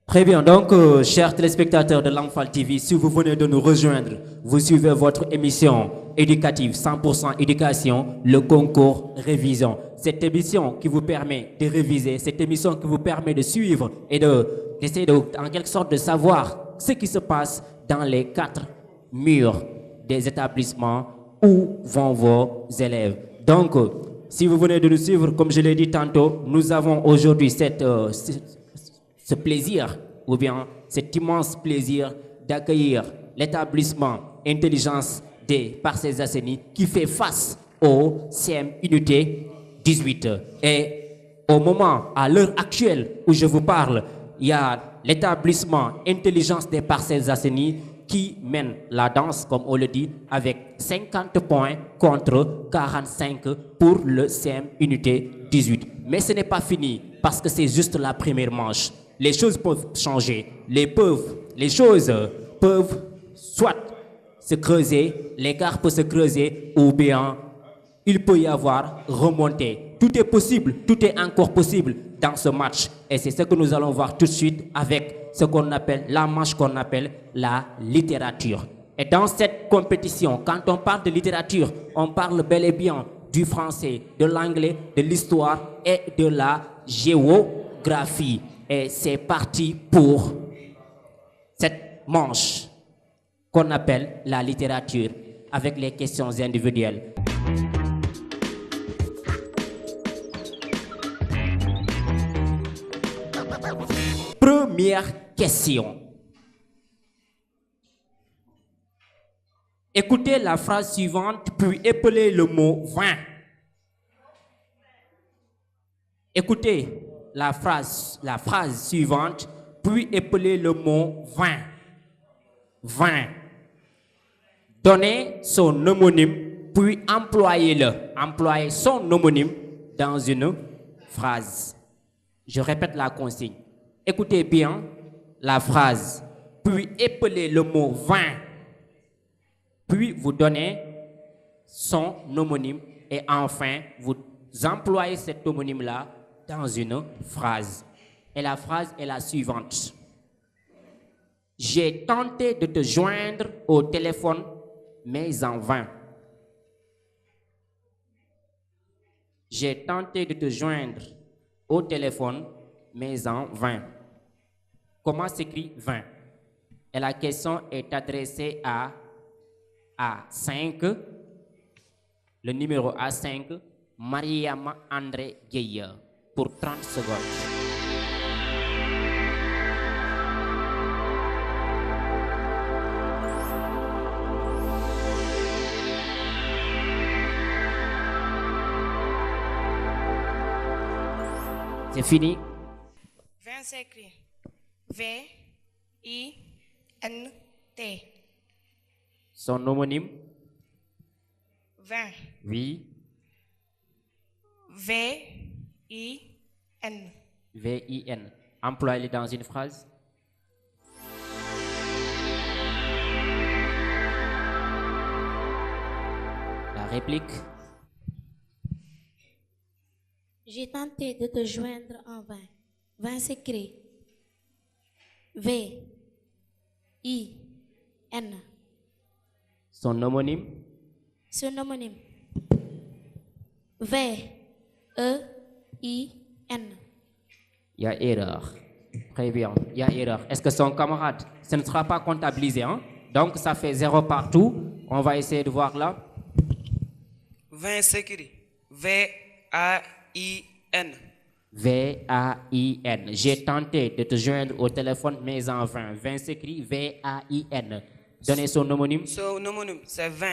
Très bien, donc chers téléspectateurs de Lamfal TV, si vous venez de nous rejoindre, vous suivez votre émission éducative 100% éducation, le concours révision. Cette émission qui vous permet de réviser, cette émission qui vous permet de suivre et d'essayer en quelque sorte de savoir ce qui se passe dans les 4 murs des établissements où vont vos élèves. Donc, si vous venez de nous suivre, comme je l'ai dit tantôt, nous avons aujourd'hui ce plaisir, ou bien cet immense plaisir d'accueillir l'établissement Intelligence des Parcelles Assainies qui fait face au CM Unité 18. Et au moment, à l'heure actuelle où je vous parle, il y a l'établissement Intelligence des Parcelles Assainies qui mène la danse, comme on le dit, avec 50 points contre 45 pour le CM Unité 18. Mais ce n'est pas fini, parce que c'est juste la première manche. Les choses peuvent changer. Les choses peuvent soit se creuser, l'écart peut se creuser, ou bien il peut y avoir remontée. Tout est possible, tout est encore possible dans ce match. Et c'est ce que nous allons voir tout de suite avec ce qu'on appelle la manche qu'on appelle la littérature. Et dans cette compétition, quand on parle de littérature, on parle bel et bien du français, de l'anglais, de l'histoire et de la géographie. Et c'est parti pour cette manche qu'on appelle la littérature avec les questions individuelles. Première question. Écoutez la phrase suivante, puis épelez le mot 20. Écoutez la phrase suivante, puis épelez le mot 20. 20. Donnez son homonyme, puis employez-le. Employez son homonyme dans une phrase. Je répète la consigne. Écoutez bien la phrase, puis épelez le mot 20. Puis vous donnez son homonyme et enfin vous employez cet homonyme-là dans une phrase. Et la phrase est la suivante. J'ai tenté de te joindre au téléphone, mais en vain. J'ai tenté de te joindre au téléphone, mais en vain. Comment s'écrit 20? Et la question est adressée à A5, le numéro A5, Mariama André Gueye, pour 30 secondes. C'est fini. 20 s'écrit V-I-N-T. Son homonyme? 20. Oui. V-I-N. V-I-N. Employez-le dans une phrase. La réplique. J'ai tenté de te joindre en vain. 20 s'écrit V-I-N. Son homonyme? Son homonyme. V-E-I-N. Il y a erreur. Très bien, il y a erreur. Est-ce que son camarade, ce ne sera pas comptabilisé, hein? Donc ça fait 0 partout. On va essayer de voir là. 20 s'écrit V-A-I-N. V-A-I-N. J'ai tenté de te joindre au téléphone, mais en vain. 20 s'écrit V-A-I-N. Donnez son homonyme. Son homonyme, c'est 20.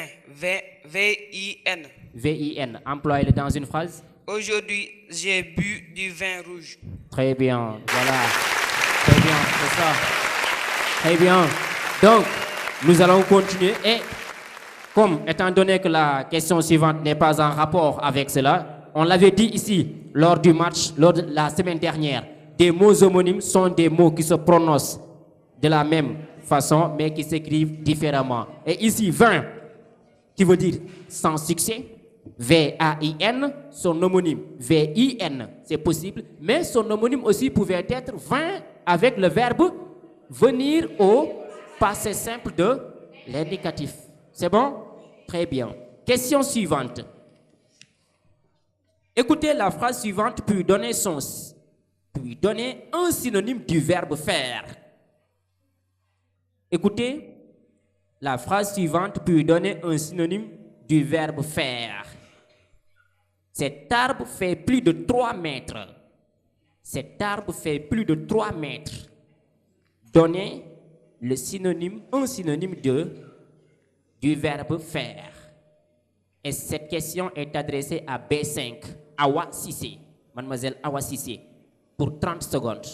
V-I-N. V-I-N. Employez-le dans une phrase. Aujourd'hui, j'ai bu du vin rouge. Très bien, voilà. Très bien, c'est ça. Très bien. Donc, nous allons continuer. Et comme, étant donné que la question suivante n'est pas en rapport avec cela, on l'avait dit ici, lors du match, lors de la semaine dernière, des mots homonymes sont des mots qui se prononcent de la même façon, mais qui s'écrivent différemment. Et ici, 20, qui veut dire sans succès. V-A-I-N, son homonyme V-I-N, c'est possible, mais son homonyme aussi pouvait être 20 avec le verbe venir au passé simple de l'indicatif. C'est bon? Très bien. Question suivante. Écoutez la phrase suivante, puis donnez un synonyme du verbe faire. Écoutez la phrase suivante, puis donnez un synonyme du verbe faire. Cet arbre fait plus de 3 mètres. Cet arbre fait plus de 3 mètres. Donnez un synonyme du verbe faire. Et cette question est adressée à B5, Awa Sissé, mademoiselle Awa Sissé, pour 30 secondes.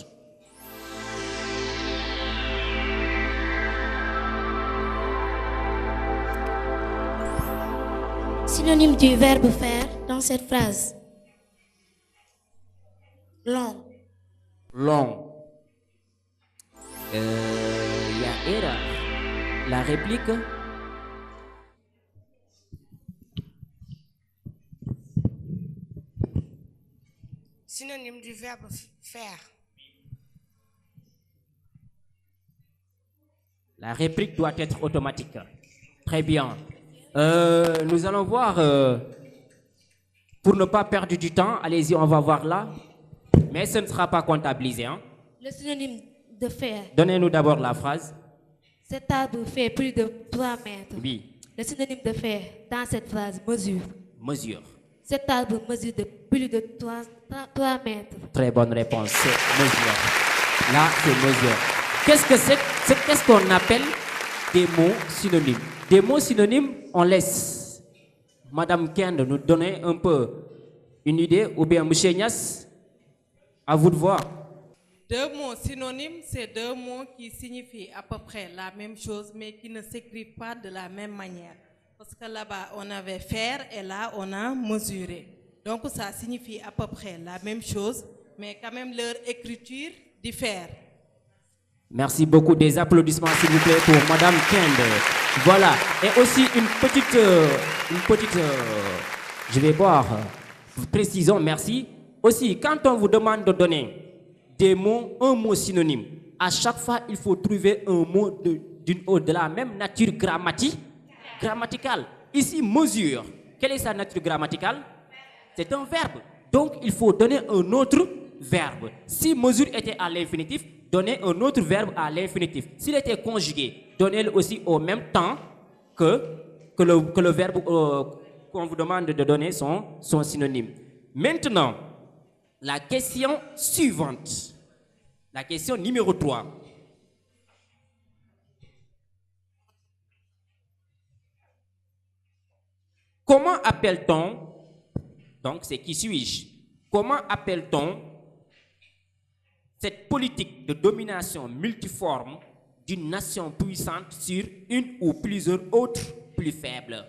Synonyme du verbe faire dans cette phrase. Long. Long. Il y a erreur. La réplique. Synonyme du verbe faire. La réplique doit être automatique. Très bien. Nous allons voir, pour ne pas perdre du temps, allez-y, on va voir là. Mais ce ne sera pas comptabilisé. Hein? Le synonyme de faire. Donnez-nous d'abord la phrase. Cet arbre fait plus de 3 mètres. Oui. Le synonyme de faire dans cette phrase, mesure. Mesure. Cet arbre mesure de plus de 3 mètres. Très bonne réponse. C'est mesure. Là, c'est mesure. Qu'est-ce que c'est? Qu'est-ce qu'on appelle des mots synonymes? Des mots synonymes, on laisse Madame Kend nous donner un peu une idée, ou bien M. Nias, à vous de voir. Deux mots synonymes, c'est deux mots qui signifient à peu près la même chose, mais qui ne s'écrivent pas de la même manière. Parce que là-bas, on avait faire et là, on a mesuré. Donc, ça signifie à peu près la même chose, mais quand même leur écriture diffère. Merci beaucoup. Des applaudissements, s'il vous plaît, pour Madame Kend. Voilà. Et aussi une petite je vais voir, précisons, merci. Aussi, quand on vous demande de donner des mots, un mot synonyme, à chaque fois, il faut trouver un mot de la même nature grammaticale. Ici, mesure. Quelle est sa nature grammaticale? C'est un verbe. Donc, il faut donner un autre verbe. Si mesure était à l'infinitif, donnez un autre verbe à l'infinitif. S'il était conjugué, donnez-le aussi au même temps que le verbe qu'on vous demande de donner son synonyme. Maintenant, la question suivante. La question numéro 3. Comment appelle-t-on, donc c'est qui suis-je? Comment appelle-t-on cette politique de domination multiforme d'une nation puissante sur une ou plusieurs autres plus faibles?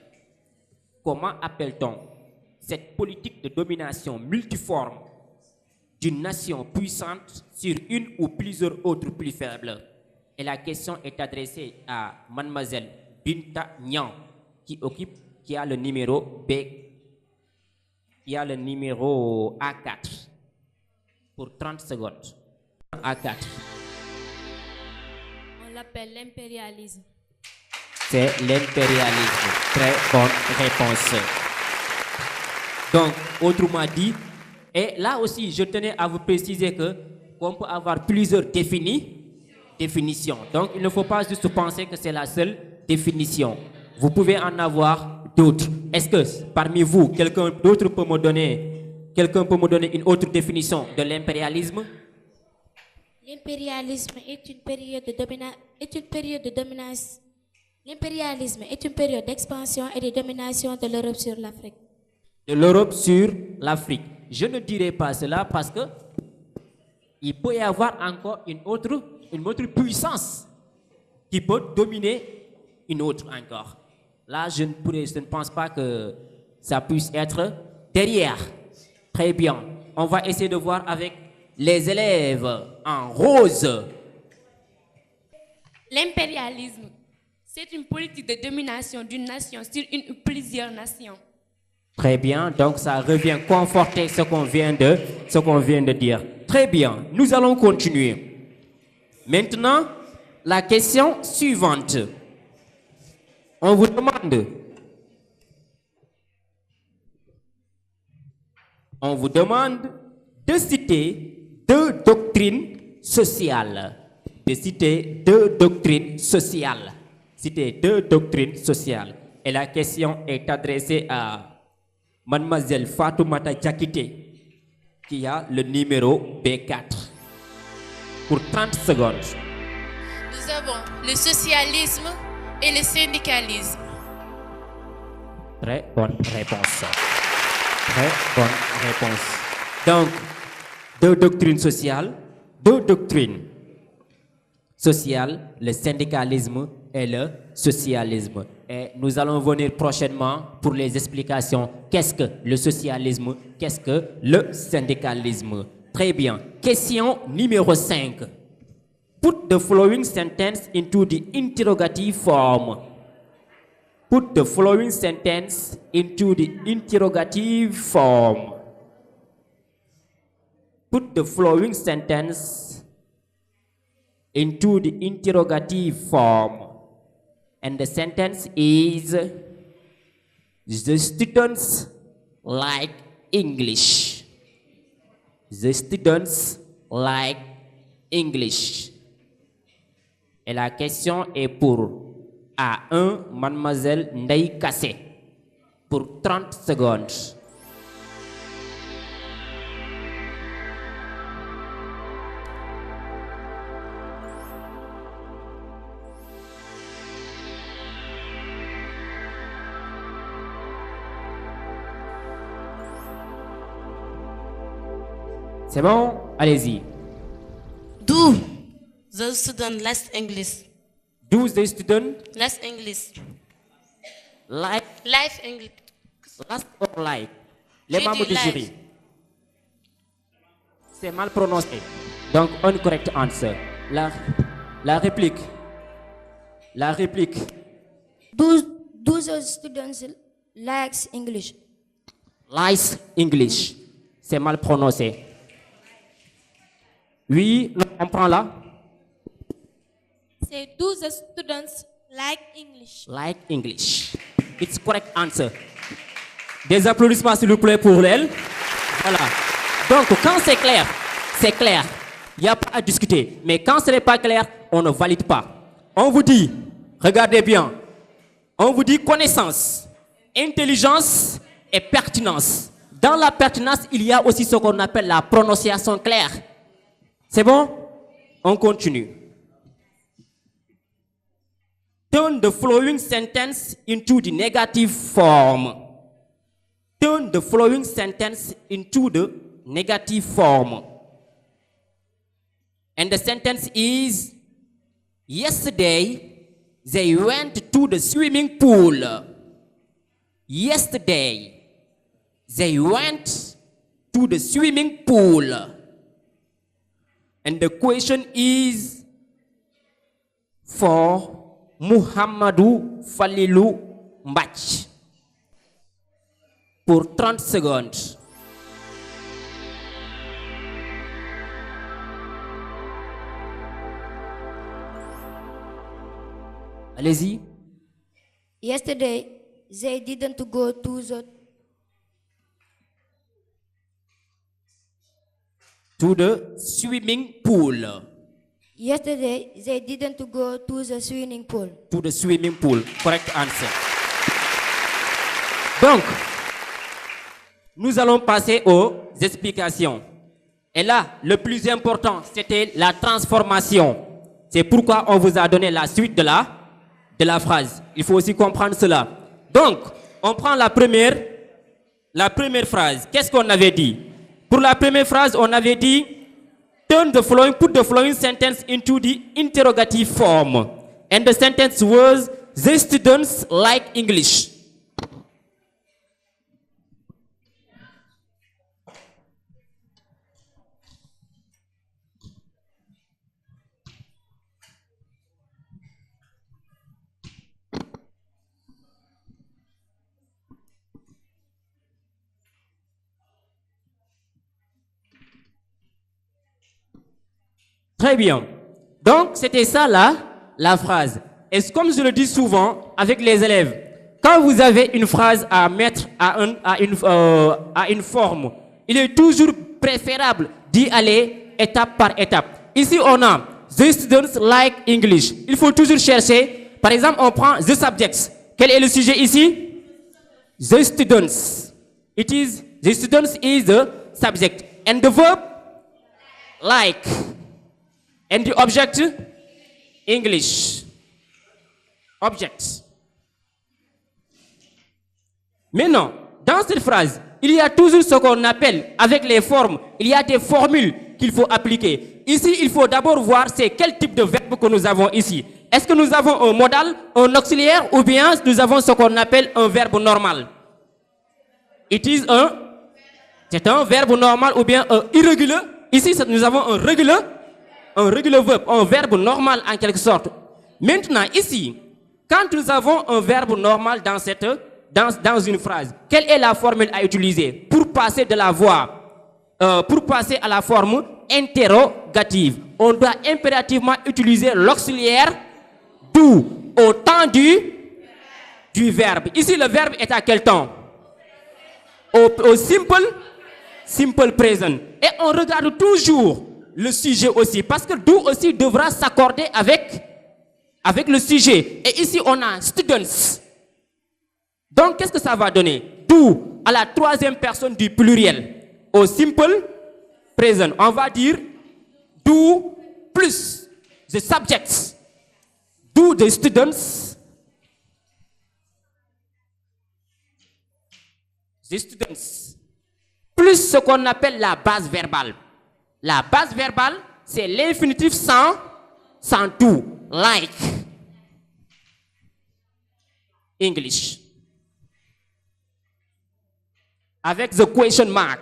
Comment appelle-t-on cette politique de domination multiforme d'une nation puissante sur une ou plusieurs autres plus faibles? Et la question est adressée à mademoiselle Binta Nyan, qui a le numéro A4 pour 30 secondes. A4. On l'appelle l'impérialisme. C'est l'impérialisme. Très bonne réponse. Donc, autrement dit, et là aussi, je tenais à vous préciser qu'on peut avoir plusieurs définitions. Donc, il ne faut pas juste penser que c'est la seule définition. Vous pouvez en avoir d'autres. Est-ce que parmi vous, quelqu'un peut me donner une autre définition de l'impérialisme? L'impérialisme est une période de domination. L'impérialisme est une période d'expansion et de domination de l'Europe sur l'Afrique. De l'Europe sur l'Afrique. Je ne dirai pas cela parce que il peut y avoir encore une autre puissance qui peut dominer une autre encore. Là, je ne pense pas que ça puisse être derrière. Très bien. On va essayer de voir avec les élèves en rose. L'impérialisme, c'est une politique de domination d'une nation sur une ou plusieurs nations. Très bien, donc ça revient conforter ce qu'on vient de dire. Très bien, nous allons continuer. Maintenant, la question suivante. On vous demande de citer deux doctrines sociales. De citer deux doctrines sociales. Citer deux doctrines sociales. Et la question est adressée à Mademoiselle Fatoumata Diakité, qui a le numéro B4. Pour 30 secondes. Nous avons le socialisme et le syndicalisme. Très bonne réponse. Très bonne réponse. Donc, deux doctrines sociales, le syndicalisme et le socialisme. Et nous allons venir prochainement pour les explications. Qu'est-ce que le socialisme? Qu'est-ce que le syndicalisme? Très bien. Question numéro 5. Put the following sentence into the interrogative form. Put the following sentence into the interrogative form. Put the following sentence into the interrogative form. And the sentence is, the students like English. The students like English. Et la question est pour A1, Mademoiselle Ndei Kassé, pour 30 secondes. C'est bon? Allez-y. Do the student less English? Do the student Less English. like Life English. last or like? Les J'ai membres dit du like. jury. C'est mal prononcé. Donc, incorrect answer. La réplique. La réplique. Do the students likes English? Lies English. C'est mal prononcé. Oui, on prend là. C'est do the students like English? Like English. It's correct answer. Des applaudissements s'il vous plaît pour elle. Voilà. Donc quand c'est clair, c'est clair. Il n'y a pas à discuter. Mais quand ce n'est pas clair, on ne valide pas. On vous dit, regardez bien, on vous dit connaissance, intelligence et pertinence. Dans la pertinence, il y a aussi ce qu'on appelle la prononciation claire. C'est bon? On continue. Turn the following sentence into the negative form. Turn the following sentence into the negative form. And the sentence is, yesterday they went to the swimming pool. Yesterday they went to the swimming pool. And the question is for Muhammadu Falilou Mbach. Pour 30 secondes. Allez-y. Yesterday, they didn't go To the swimming pool. Yesterday, they didn't go to the swimming pool. To the swimming pool. Correct answer. Donc, nous allons passer aux explications. Et là, le plus important, c'était la transformation. C'est pourquoi on vous a donné la suite de la phrase. Il faut aussi comprendre cela. Donc, on prend la première phrase. Qu'est-ce qu'on avait dit? Pour la première phrase, on avait dit put the following sentence into the interrogative form. And the sentence was, the students like English. Très bien. Donc, c'était ça là, la phrase. Et comme je le dis souvent avec les élèves, quand vous avez une phrase à mettre à une forme, il est toujours préférable d'y aller étape par étape. Ici, on a the students like English. Il faut toujours chercher. Par exemple, on prend the subjects. Quel est le sujet ici? The students. The students is the subject. And the verb? Like. And the object? English. Objects. Maintenant, dans cette phrase, il y a toujours ce qu'on appelle, avec les formes, il y a des formules qu'il faut appliquer. Ici, il faut d'abord voir c'est quel type de verbe que nous avons ici. Est-ce que nous avons un modal, un auxiliaire, ou bien nous avons ce qu'on appelle un verbe normal? C'est un verbe normal ou bien un irrégulier. Ici, nous avons un regular verbe, un verbe normal en quelque sorte. Maintenant, ici, quand nous avons un verbe normal dans une phrase, quelle est la formule à utiliser pour passer de la voix, pour passer à la forme interrogative? On doit impérativement utiliser l'auxiliaire do au temps du verbe. Ici, le verbe est à quel temps? Au simple present. Et on regarde toujours le sujet aussi, parce que do aussi devra s'accorder avec le sujet. Et ici, on a students. Donc, qu'est-ce que ça va donner? Do à la troisième personne du pluriel. Au simple present, on va dire do plus the subjects. Do the students. The students. Plus ce qu'on appelle la base verbale. La base verbale, c'est l'infinitif sans do. Like. English. Avec the question mark.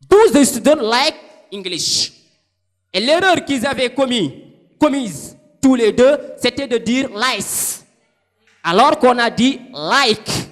Do the students like English? Et l'erreur qu'ils avaient commise tous les deux, c'était de dire lies. Alors qu'on a dit like.